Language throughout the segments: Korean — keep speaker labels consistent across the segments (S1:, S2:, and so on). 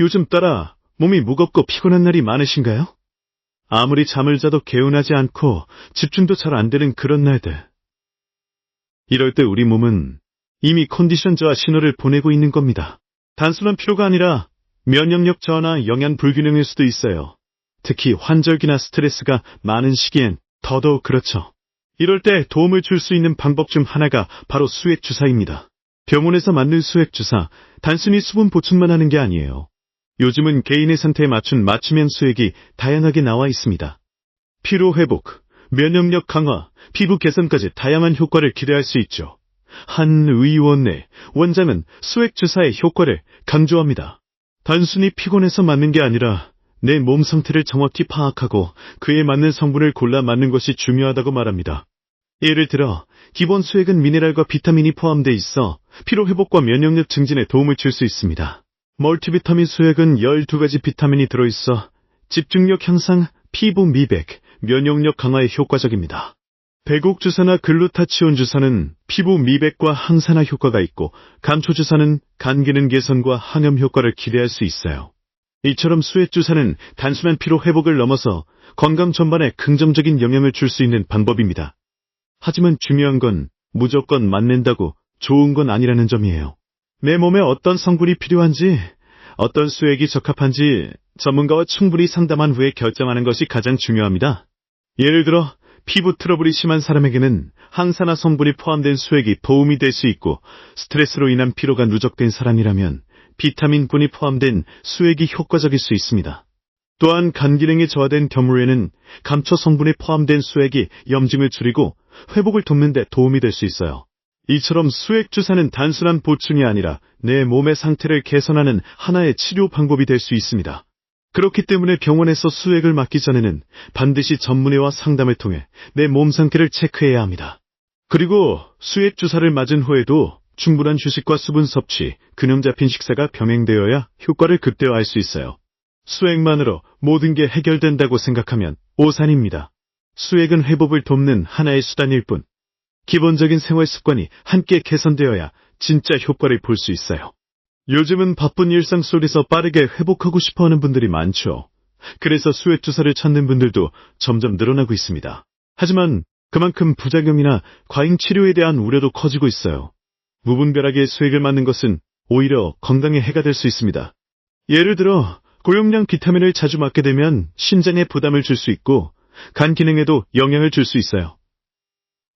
S1: 요즘 따라 몸이 무겁고 피곤한 날이 많으신가요? 아무리 잠을 자도 개운하지 않고 집중도 잘 안 되는 그런 날들. 이럴 때 우리 몸은 이미 컨디션 저하 신호를 보내고 있는 겁니다. 단순한 피로가 아니라 면역력 저하나 영양 불균형일 수도 있어요. 특히 환절기나 스트레스가 많은 시기엔 더더욱 그렇죠. 이럴 때 도움을 줄 수 있는 방법 중 하나가 바로 수액주사입니다. 병원에서 맞는 수액주사, 단순히 수분 보충만 하는 게 아니에요. 요즘은 개인의 상태에 맞춘 맞춤형 수액이 다양하게 나와 있습니다. 피로 회복, 면역력 강화, 피부 개선까지 다양한 효과를 기대할 수 있죠. 한 의원내 원장은 수액주사의 효과를 강조합니다. 단순히 피곤해서 맞는 게 아니라 내 몸 상태를 정확히 파악하고 그에 맞는 성분을 골라 맞는 것이 중요하다고 말합니다. 예를 들어 기본 수액은 미네랄과 비타민이 포함되어 있어 피로 회복과 면역력 증진에 도움을 줄 수 있습니다. 멀티비타민 수액은 12가지 비타민이 들어있어 집중력 향상, 피부 미백, 면역력 강화에 효과적입니다. 배곡주사나 글루타치온 주사는 피부 미백과 항산화 효과가 있고 감초주사는 간 기능 개선과 항염 효과를 기대할 수 있어요. 이처럼 수액주사는 단순한 피로 회복을 넘어서 건강 전반에 긍정적인 영향을 줄 수 있는 방법입니다. 하지만 중요한 건 무조건 맞는다고 좋은 건 아니라는 점이에요. 내 몸에 어떤 성분이 필요한지, 어떤 수액이 적합한지 전문가와 충분히 상담한 후에 결정하는 것이 가장 중요합니다. 예를 들어 피부 트러블이 심한 사람에게는 항산화 성분이 포함된 수액이 도움이 될 수 있고, 스트레스로 인한 피로가 누적된 사람이라면 비타민군이 포함된 수액이 효과적일 수 있습니다. 또한 간 기능이 저하된 경우에는 감초 성분이 포함된 수액이 염증을 줄이고 회복을 돕는 데 도움이 될 수 있어요. 이처럼 수액 주사는 단순한 보충이 아니라 내 몸의 상태를 개선하는 하나의 치료 방법이 될 수 있습니다. 그렇기 때문에 병원에서 수액을 맞기 전에는 반드시 전문의와 상담을 통해 내 몸 상태를 체크해야 합니다. 그리고 수액 주사를 맞은 후에도 충분한 휴식과 수분 섭취, 균형 잡힌 식사가 병행되어야 효과를 극대화할 수 있어요. 수액만으로 모든 게 해결된다고 생각하면 오산입니다. 수액은 회복을 돕는 하나의 수단일 뿐, 기본적인 생활 습관이 함께 개선되어야 진짜 효과를 볼 수 있어요. 요즘은 바쁜 일상 속에서 빠르게 회복하고 싶어하는 분들이 많죠. 그래서 수액주사를 찾는 분들도 점점 늘어나고 있습니다. 하지만 그만큼 부작용이나 과잉 치료에 대한 우려도 커지고 있어요. 무분별하게 수액을 맞는 것은 오히려 건강에 해가 될 수 있습니다. 예를 들어 고용량 비타민을 자주 맞게 되면 신장에 부담을 줄 수 있고 간 기능에도 영향을 줄 수 있어요.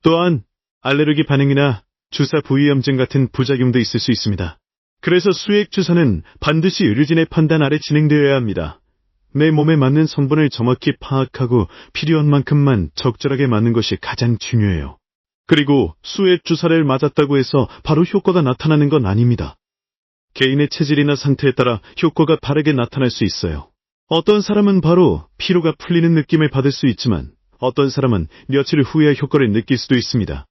S1: 또한 알레르기 반응이나 주사 부위 염증 같은 부작용도 있을 수 있습니다. 그래서 수액 주사는 반드시 의료진의 판단 아래 진행되어야 합니다. 내 몸에 맞는 성분을 정확히 파악하고 필요한 만큼만 적절하게 맞는 것이 가장 중요해요. 그리고 수액 주사를 맞았다고 해서 바로 효과가 나타나는 건 아닙니다. 개인의 체질이나 상태에 따라 효과가 다르게 나타날 수 있어요. 어떤 사람은 바로 피로가 풀리는 느낌을 받을 수 있지만 어떤 사람은 며칠 후에 효과를 느낄 수도 있습니다.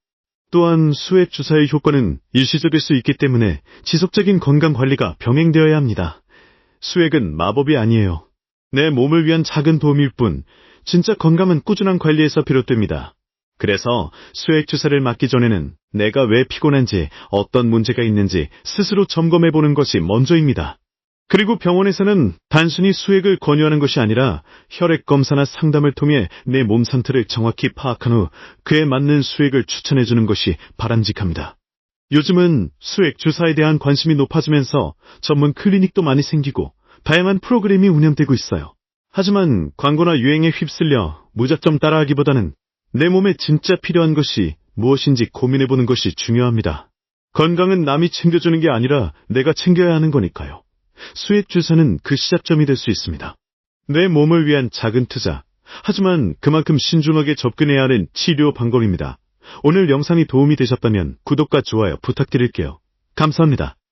S1: 또한 수액 주사의 효과는 일시적일 수 있기 때문에 지속적인 건강관리가 병행되어야 합니다. 수액은 마법이 아니에요. 내 몸을 위한 작은 도움일 뿐, 진짜 건강은 꾸준한 관리에서 비롯됩니다. 그래서 수액 주사를 맞기 전에는 내가 왜 피곤한지, 어떤 문제가 있는지 스스로 점검해보는 것이 먼저입니다. 그리고 병원에서는 단순히 수액을 권유하는 것이 아니라 혈액 검사나 상담을 통해 내 몸 상태를 정확히 파악한 후 그에 맞는 수액을 추천해주는 것이 바람직합니다. 요즘은 수액 주사에 대한 관심이 높아지면서 전문 클리닉도 많이 생기고 다양한 프로그램이 운영되고 있어요. 하지만 광고나 유행에 휩쓸려 무작정 따라하기보다는 내 몸에 진짜 필요한 것이 무엇인지 고민해보는 것이 중요합니다. 건강은 남이 챙겨주는 게 아니라 내가 챙겨야 하는 거니까요. 수액 주사는 그 시작점이 될 수 있습니다. 내 몸을 위한 작은 투자, 하지만 그만큼 신중하게 접근해야 하는 치료 방법입니다. 오늘 영상이 도움이 되셨다면 구독과 좋아요 부탁드릴게요. 감사합니다.